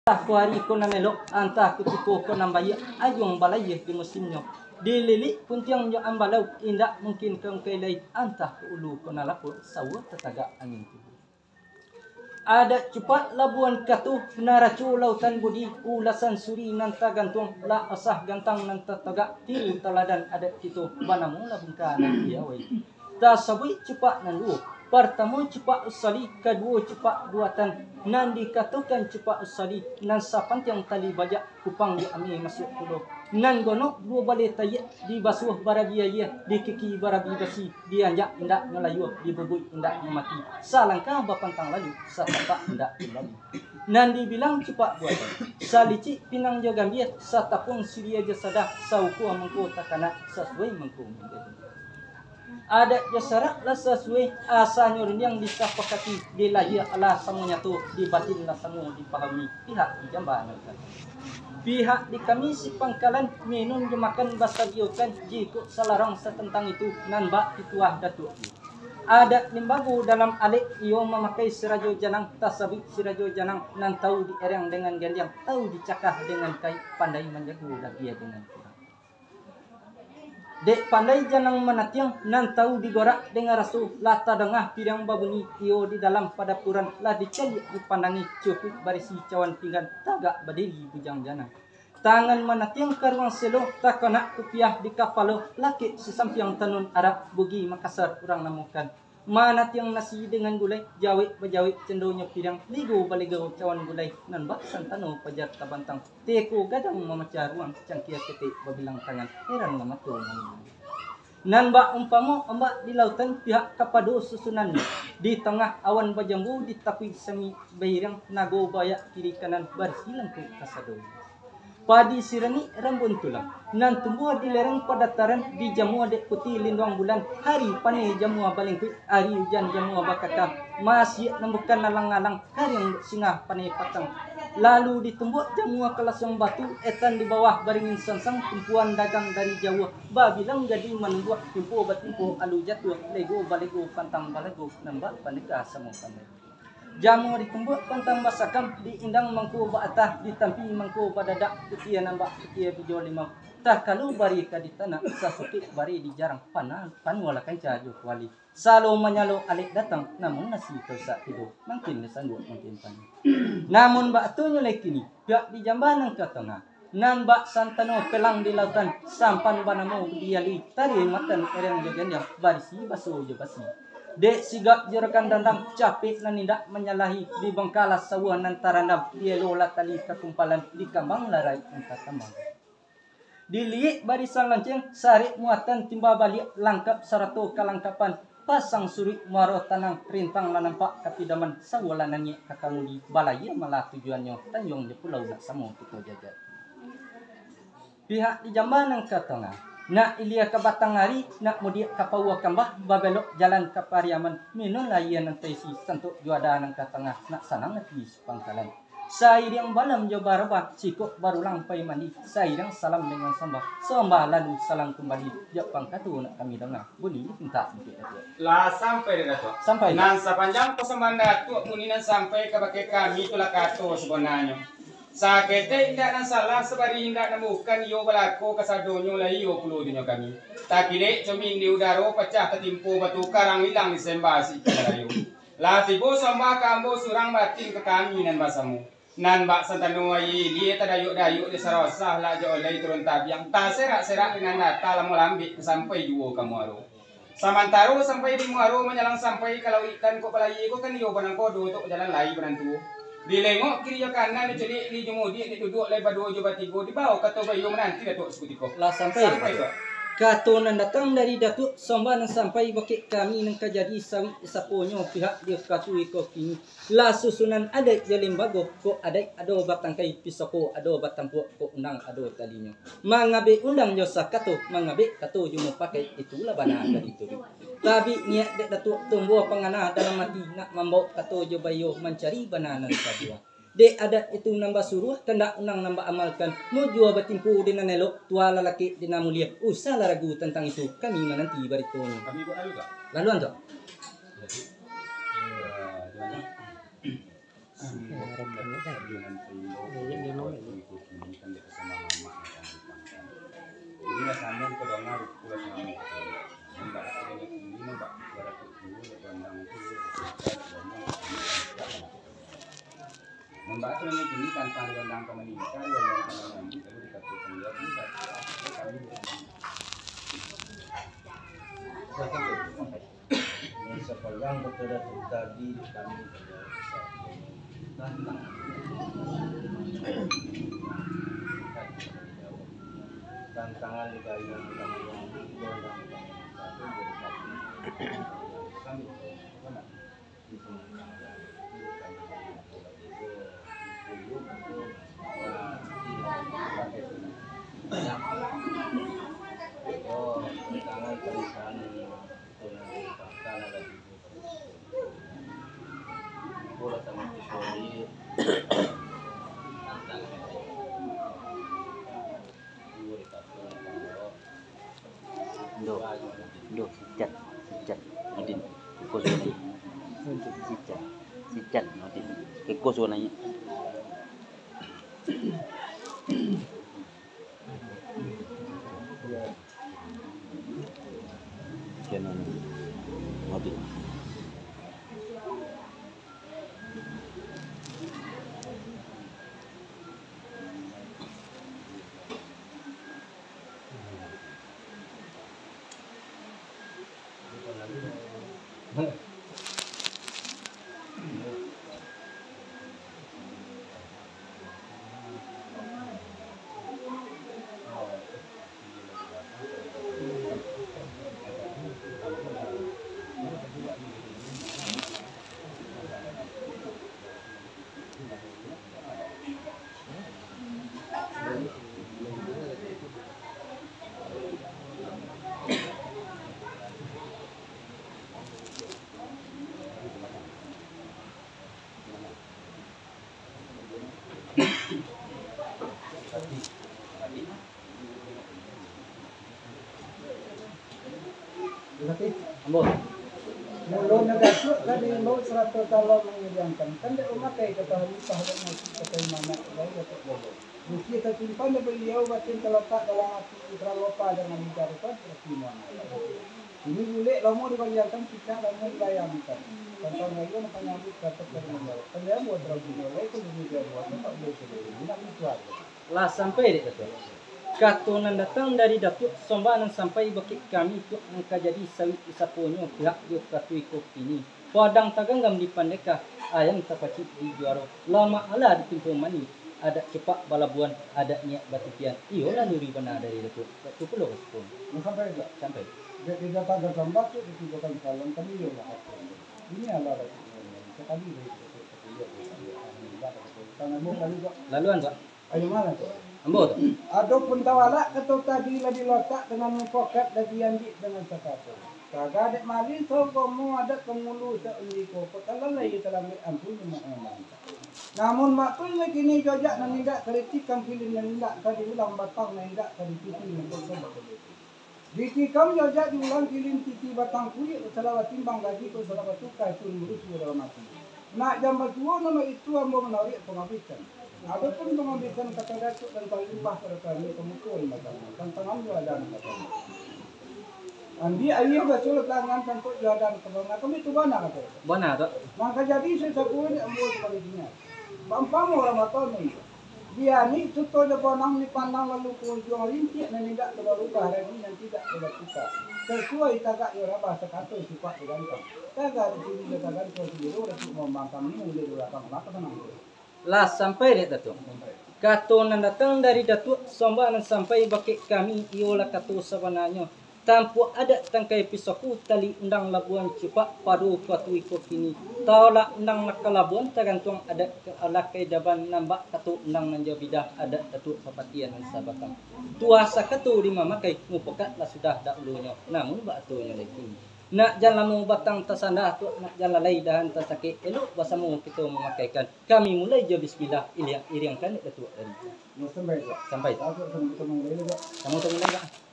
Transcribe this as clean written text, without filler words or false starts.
Ko hari ko na melok anta kutiko ko nang bayi ayong balay di musimnya dililik puntiang jo ambalau indak mungkin kang kailai anta ke ulu ko nalaput sawa tetaga angin tibu ada cepat labuan katu naracu lautan budi ulasan suri nan tagantung la asah gantang nan tetaga tiru teladan ada kitu banamu labungka nan piawai ta sabui cepat nan lu pertama cepat usali, kedua cepat buatan, nan dikatakan cepat usali, nan sapantiang tali bajak kupang di ami masuk pulau, nan gonok dua balai tayat di basuh barabiaya, di kiki barabi basi, di anjak indak ngelayu, di bebui indak mati, salangkah bapantang lalu, satapak indak lalu. Nan dibilang cepat buatan, salici pinang jagambia, satapung siria jasada, sauku mengko takana, sesuai mengko menjadi. Ada jasarak lah sesuai asa nyurin yang disepakati di lahir Allah semuanya tu di batin lah semua dipahami pihak di jamban pihak di kami si pangkalan minum jemakan basa biokan jika salarang setentang itu nan bak dituah datuk ada limbagu dalam alik iyo memakai sirajo janang tasabik sirajo janang nan tahu di erang dengan gendang tahu dicakah dengan kai pandai menjagu lagi dengan dek pandai janang menatiang nan tahu digorak dengan rasu lata dengah pidang babuni iyo di dalam pada puran lah diceli dipandangi cukup barisi cawan pinggan tagak berdiri bujang janang tangan menatiang ke ruang selo tak kena kupiah di kapalo laki sesampiang tenun Arab bugi Makassar kurang namukan manatiang nasi dengan gulai jawik bejawik cendonya pidang ligo baligo cawan gulai nan bak santano pajar tabantang teko gadang memecah ruang cangkia ketik babilang tangan heran mamato nan bak umpama ombak di lautan pihak kapado susunan di tengah awan bajambu di tapi semi bairang nago bayak kiri kanan bersilang ke kasado padi sirani rambun tulang nan tumbuh di lereng padataran di jamu dek putih lindung bulan hari pane jamu balengku hari hujan jamu bakakam masih nembukan nalang-nalang hari yang singa pane patang lalu ditumbuk jamu kelas yang batu etan di bawah baringin sansang tumpuan dagang dari jauh babilang jadi menunggu timpu batimpu alu jatuh lego balego pantang balego nambah paneka sama pandai jamu ditumbuk pantang basakam di indang mangku baatah ditampi mangku badadak ketia nambah ketia video lima tak kalau bari ka di tanah sasukit bari di jarang panwala kanca jo wali salo menyalo alik datang namun nasi tersa tidur mungkin lesan dua mungkin pan namun bak tu nyolek kini pihak di jambanan ke tengah nan bak santano pelang di lautan sampan banamo diali tari matan ereng jogan yang barisi baso jo basi dek sigap jerakan dandang capek nan indak menyalahi di bengkalas sawah nan tarandam dia lola tali kekumpalan di kambang larai angkat kambang diliik barisan lanceng sarik muatan timba balik langkap sarato kalangkapan pasang suri muaro tanang rintang lanampak kapidaman sawah lananya kakamuli balai malah tujuannya tanjung di pulau nak samo kita jagat pihak di jambanan ke tengah nak ilia ke batang hari nak mudik ke paua kambah babelok jalan ke pariaman minum layan nanti si sentuk juada nang ke tengah nak sanang di pangkalan saya yang balam jo barba cikok barulang pai mandi saya yang salam dengan sambah lalu salam kembali jo pangkatu nak kami dengar bunyi minta dikit lah sampai dah tu sampai nan sepanjang pesaman tu muninan sampai ke pakai kami tu lah kato sebenarnya sakit tidak nan salah sebari tidak nemukan yo balako kasadonyo lah yo puluh dinyo kami tak kile comin di udaro pecah ketimpu batu karang hilang di sembasi kalayo lah tibo samba kambo surang batin ke kami nan basamu nan bak santano ai dia tadayuk-dayuk di sarosah lah jo oleh turun tabiang ta serak-serak dengan nata lamu lambik sampai juo kamu aro samantaro sampai di muaro menyalang sampai kalau ikan ko palayi ko kan yo banang kodo untuk jalan lai banantu dilengok kiri kanan diceli di jumudi di duduk lebar 2 juta 3 di bawah kata bayu menanti datuk sekutiko lah sampai tu katonan datang dari Datuk Somban sampai bakit kami nang kajadi sawi saponyo pihak dia katu iko kini la susunan adat jalim bago ko adat ado batang kai pisoko ado batang puak ko undang ado talinya mangabe undang jo sakato mangabe kato jumo pakai itulah bana dari itu tapi niat dek Datuk tumbuh pangana dalam mati nak membawa kato jo bayo mencari banana sabua dek adat itu nambah suruh kendak unang nambah amalkan mau jua batimpu dina nelok tua lalaki dina mulia salah ragu tentang itu kami menanti baritono kami buat lalu tak lalu anto Membantu ini tanpa diundang ke menikah yang lalu dikatakan ya tidak kami sepanjang betul tadi kami tantangan juga yang kami Ndo sijat Nodin kekos Nodin sijat Nodin kekos warnanya Kenan Nodin Ambo. Mulu nagasuk tadi mau 100 tahun mengirimkan kan dia memakai kata halifah dan masih kata mana lagi atau boleh. Mesti tertimpan beliau batin terletak dalam hati putra lopa dengan bicara pertimbangan. Ini boleh lama dibayangkan kita lama dibayangkan. Contoh lagi nak penyambut kata pertimbangan. Kan dia buat draw boleh itu juga buat tak boleh sebelum ini itu aja. Lah sampai dek tu. Katunan datang dari Datuk Sombanan sampai bakit kami tu angka jadi sawit isaponyo pihak yo katui kopini. Padang taganggam di pandeka ayam tapacit di juaro. Lama ala di pintu mani. Ada cepak balabuan, ada niat batipian. Iyo lah nuri benar dari Datuk. Datuk pulau sepon. Sampai tak? Sampai. Jadi data gambar tu ditidakan calon kami yo lah. Ini ala ada. Sekali Laluan Pak. ayo mana tu? Ambo tu. Adapun tawala kata tadi lagi letak dengan poket lagi andi dengan cakap. Kagak ada malin so kamu ada kemulu sa undi ko. Kalau lagi dalam ampun memang. Namun mak tu lagi ni jajak nan tidak kritik kam pilih nan tidak tadi ulang batang nan tidak tadi titi nan. Di kam jajak diulang pilih titi batang kulit salah timbang gaji ko salah tukai tu urus dalam mati. Nak jam bertua nama itu ambo menarik pengabisan. Adapun pengambilan kata Datuk dan Limpah pada kami kemukul macam tantangan jualan macam. Andi ayah betul tangan tantuk jualan kerana kami tu bana kata. Bana tu. Maka jadi saya sakun ambil sebagainya. Pampang orang atau ni. Dia ni contoh dia bonang ni pandang lalu kunjung rintik dan tidak terlalu hari ini yang tidak suka. Sesuai tagak yo bahasa kata sifat digantang. Tagak di sini dia tagak tu sendiri orang tu membangkang ni mulai belakang maka tenang. Lah sampai dek Datuk. Katunan datang dari Datuk Sombanan sampai bakit kami iolah katu sebenarnya. Tanpa ada tangkai pisaku tali undang labuan cepat padu katu ikut kini. Taulah undang nak labuan tergantung ada alakai daban nambak katu undang nanjabidah ada Datuk Papatian dan sabatang. Tuasa katu di mamakai mupokat lah sudah dahulunya. Namun batunya lagi. Nak jalan mau batang tersandah tu nak jalan lain dah hantar sakit elok bahasa mau kita memakaikan kami mulai je bismillah iriangkan Datuk tadi Sampai tak? sampai Aku sama mulai juga. kamu tu mulai tak